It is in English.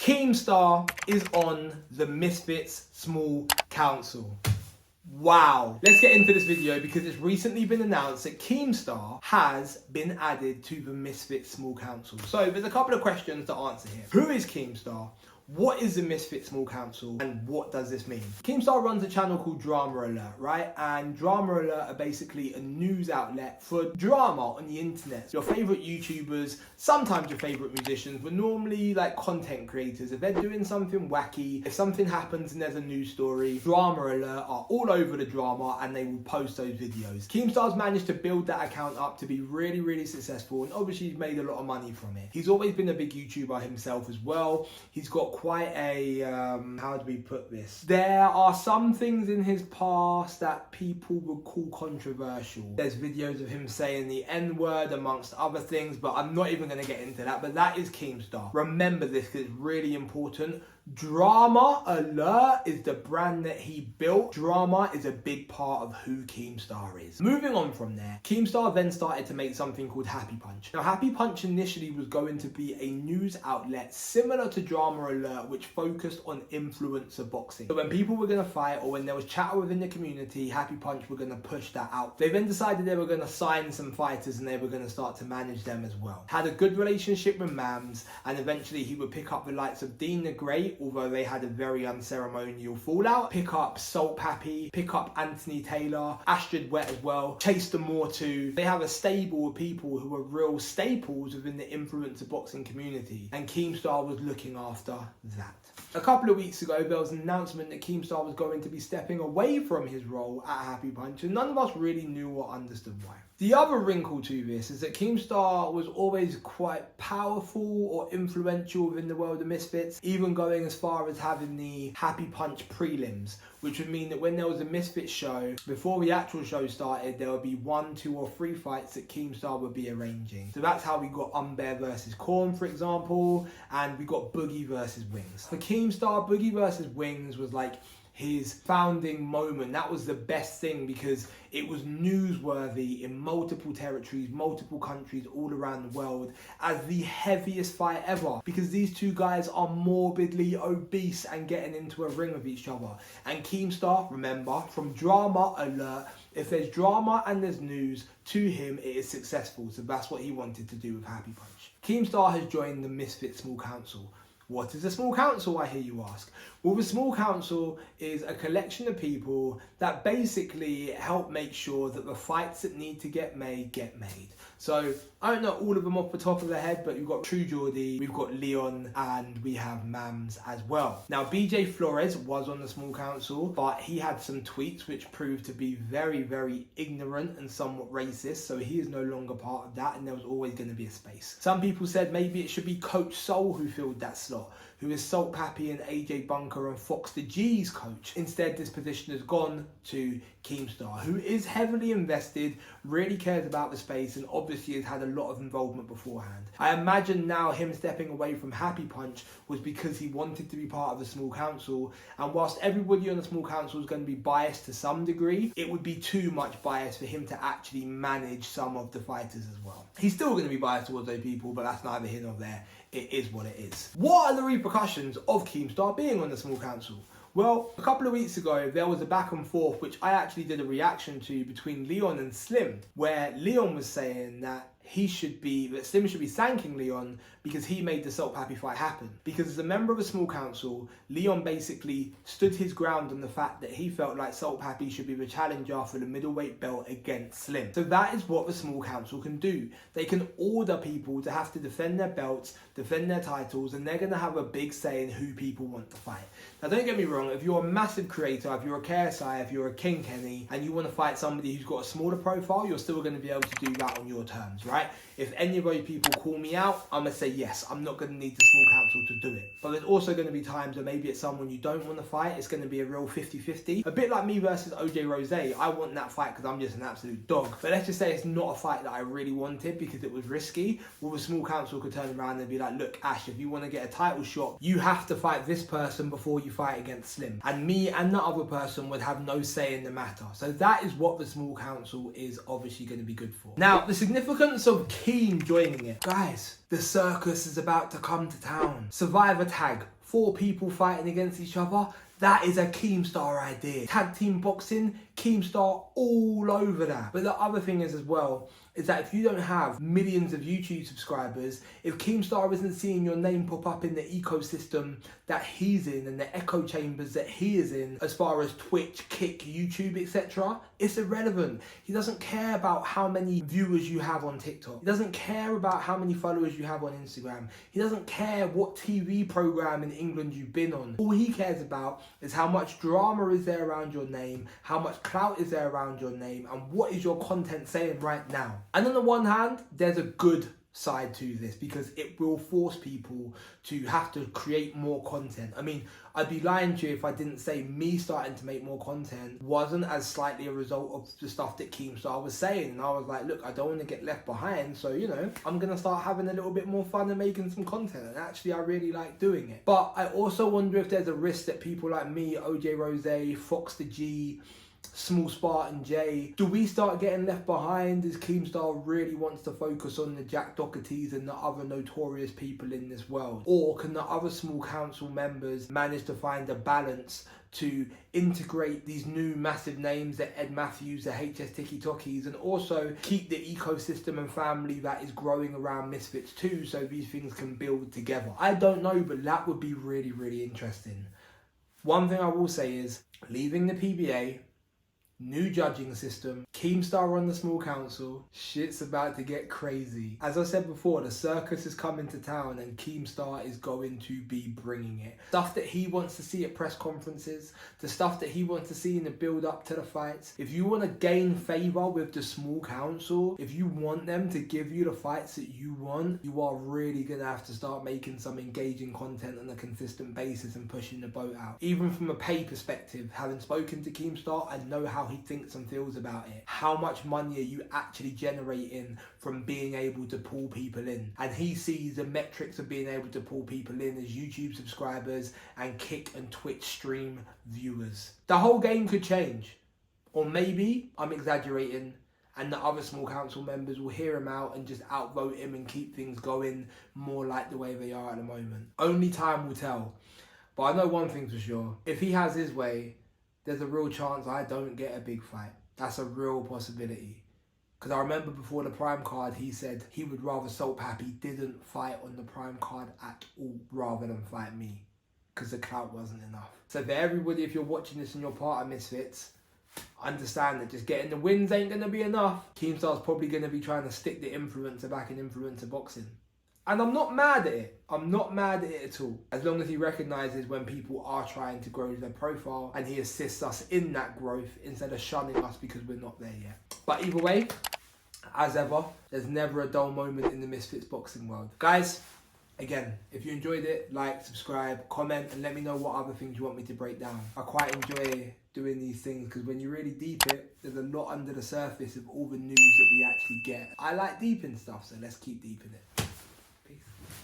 Keemstar is on the Misfits Small Council. Wow. Let's get into this video because it's recently been announced that Keemstar has been added to the Misfits Small Council. So there's a couple of questions to answer here. Who is Keemstar? What is the Misfits Small Council and what does this mean? Keemstar runs a channel called Drama Alert, right? And Drama Alert are basically a news outlet for drama on the internet. Your favorite YouTubers, sometimes your favorite musicians, but normally like content creators. If they're doing something wacky, if something happens and there's a news story, Drama Alert are all over the drama and they will post those videos. Keemstar's managed to build that account up to be really, really successful, and obviously he's made a lot of money from it. He's always been a big YouTuber himself as well. He's got quite a, how do we put this? There are some things in his past that people would call controversial. There's videos of him saying the N-word amongst other things, but I'm not even going to get into that. But that is Keemstar. Remember this because it's really important. Drama Alert is the brand that he built. Drama is a big part of who Keemstar is. Moving on from there, Keemstar then started to make something called Happy Punch. Now, Happy Punch initially was going to be a news outlet similar to Drama Alert, which focused on influencer boxing. So when people were going to fight or when there was chatter within the community, Happy Punch were going to push that out. They then decided they were going to sign some fighters and they were going to start to manage them as well. Had a good relationship with Mams, and eventually he would pick up the likes of Dean the Great, although they had a very unceremonial fallout. Pick up Salt Pappy, pick up Anthony Taylor, Astrid Wet as well, Chase the More too. They have a stable of people who are real staples within the influencer boxing community, and Keemstar was looking after that. A couple of weeks ago, there was an announcement that Keemstar was going to be stepping away from his role at Happy Punch, and none of us really knew or understood why. The other wrinkle to this is that Keemstar was always quite powerful or influential within the world of Misfits, even going as far as having the Happy Punch prelims, which would mean that when there was a Misfits show, before the actual show started, there would be 1, 2 or 3 fights that Keemstar would be arranging. So that's how we got Umbear versus Korn, for example, and we got Boogie versus Wings. For Keemstar, Boogie versus Wings was like his founding moment. That was the best thing because it was newsworthy in multiple territories, multiple countries all around the world as the heaviest fight ever, because these two guys are morbidly obese and getting into a ring with each other. And Keemstar, remember, from Drama Alert, if there's drama and there's news, to him it is successful. So that's what he wanted to do with Happy Punch. Keemstar has joined the Misfits Small Council. What is a small council, I hear you ask? Well, the small council is a collection of people that basically help make sure that the fights that need to get made get made. So I don't know all of them off the top of the head, but we've got True Geordie, we've got Leon, and we have Mams as well. Now, BJ Flores was on the small council, but he had some tweets which proved to be very, very ignorant and somewhat racist. So he is no longer part of that, and there was always going to be a space. Some people said maybe it should be Coach Soul who filled that slot, who is Salt Pappy and AJ Bunker and Fox the G's coach. Instead, this position has gone to Keemstar, who is heavily invested, really cares about the space, and obviously has had a lot of involvement beforehand. I imagine now him stepping away from Happy Punch was because he wanted to be part of the small council, and whilst everybody on the small council is going to be biased to some degree, it would be too much bias for him to actually manage some of the fighters as well. He's still going to be biased towards those people, but that's neither here nor there. It is what it is. What are the repercussions of Keemstar being on the small council? Well, a couple of weeks ago, there was a back and forth, which I actually did a reaction to, between Leon and Slim, where Leon was saying that Slim should be thanking Leon because he made the Salt Pappy fight happen. Because as a member of a small council, Leon basically stood his ground on the fact that he felt like Salt Pappy should be the challenger for the middleweight belt against Slim. So that is what the small council can do. They can order people to have to defend their belts, defend their titles, and they're going to have a big say in who people want to fight. Now, don't get me wrong, if you're a massive creator, if you're a KSI, if you're a King Kenny, and you want to fight somebody who's got a smaller profile, you're still going to be able to do that on your terms, right? If any of those people call me out, I'm going to say yes. I'm not going to need the small council to do it. But there's also going to be times where maybe it's someone you don't want to fight. It's going to be a real 50-50. A bit like me versus OJ Rose. I want that fight because I'm just an absolute dog. But let's just say it's not a fight that I really wanted because it was risky. Well, the small council could turn around and be like, look, Ash, if you want to get a title shot, you have to fight this person before you fight against Slim. And me and the other person would have no say in the matter. So that is what the small council is obviously going to be good for. Now, the significance of Keem joining it. Guys, The circus is about to come to town. Survivor tag, 4 people fighting against each other. That is a Keemstar idea. Tag team boxing, Keemstar all over that. But the other thing is as well, is that if you don't have millions of YouTube subscribers, if Keemstar isn't seeing your name pop up in the ecosystem that he's in and the echo chambers that he is in, as far as Twitch, Kick, YouTube, etc., it's irrelevant. He doesn't care about how many viewers you have on TikTok. He doesn't care about how many followers you have on Instagram. He doesn't care what TV program in England you've been on. All he cares about is how much drama is there around your name, how much clout is there around your name, and what is your content saying right now. And on the one hand, there's a good side to this because it will force people to have to create more content. I mean, I'd be lying to you if I didn't say me starting to make more content wasn't as slightly a result of the stuff that Keemstar was saying. And I was like, look, I don't want to get left behind. So, you know, I'm going to start having a little bit more fun and making some content. And actually, I really like doing it. But I also wonder if there's a risk that people like me, OJ Rose, Fox the G, Small Spartan J, do we start getting left behind as Keemstar really wants to focus on the Jack Dohertys and the other notorious people in this world? Or can the other small council members manage to find a balance to integrate these new massive names, the Ed Matthews, the HS Tiki Tokis, and also keep the ecosystem and family that is growing around Misfits too, so these things can build together? I don't know, but that would be really, really interesting. One thing I will say is, leaving the PBA, new judging system, Keemstar on the small council, shit's about to get crazy. As I said before, the circus is coming to town and Keemstar is going to be bringing it. Stuff that he wants to see at press conferences, the stuff that he wants to see in the build up to the fights. If you want to gain favour with the small council, if you want them to give you the fights that you want, you are really going to have to start making some engaging content on a consistent basis and pushing the boat out. Even from a pay perspective, having spoken to Keemstar, I know how he thinks and feels about it. How much money are you actually generating from being able to pull people in? And he sees the metrics of being able to pull people in as YouTube subscribers and Kick and Twitch stream viewers. The whole game could change. Or maybe I'm exaggerating and the other small council members will hear him out and just outvote him and keep things going more like the way they are at the moment. Only time will tell. But I know one thing for sure. If he has his way, there's a real chance I don't get a big fight. That's a real possibility. Because I remember before the Prime card, he said he would rather Salt Pappy didn't fight on the Prime card at all rather than fight me. Because the clout wasn't enough. So for everybody, if you're watching this and you're part of Misfits, understand that just getting the wins ain't going to be enough. Keemstar's probably going to be trying to stick the influencer back in influencer boxing. And I'm not mad at it. I'm not mad at it at all. As long as he recognises when people are trying to grow their profile and he assists us in that growth instead of shunning us because we're not there yet. But either way, as ever, there's never a dull moment in the Misfits boxing world. Guys, again, if you enjoyed it, like, subscribe, comment, and let me know what other things you want me to break down. I quite enjoy doing these things because when you really deep it, there's a lot under the surface of all the news that we actually get. I like deeping stuff, so let's keep deeping it.